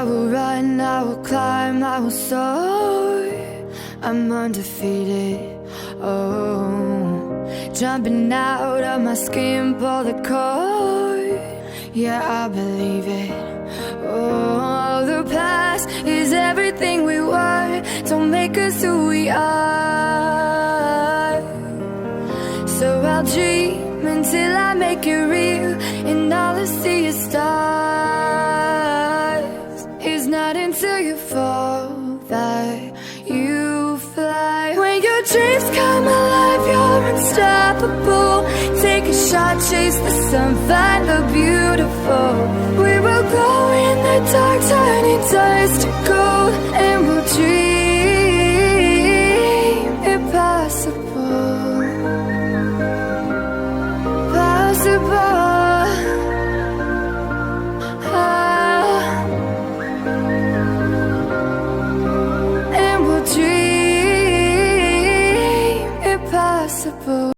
I will run, I will climb, I will soar. I'm undefeated, oh. Jumping out of my skin, pull the cord. Yeah, I believe it. Oh, the past is everything we were. Don't make us who we are. So I'll dream until I make it real, and all I see is stars. It's not until you fall that you fly. When your dreams come alive, you're unstoppable. Take a shot, chase the sun, find the beautiful. We will glow in the dark, turning dust to gold, and we'll dream impossible. Possible.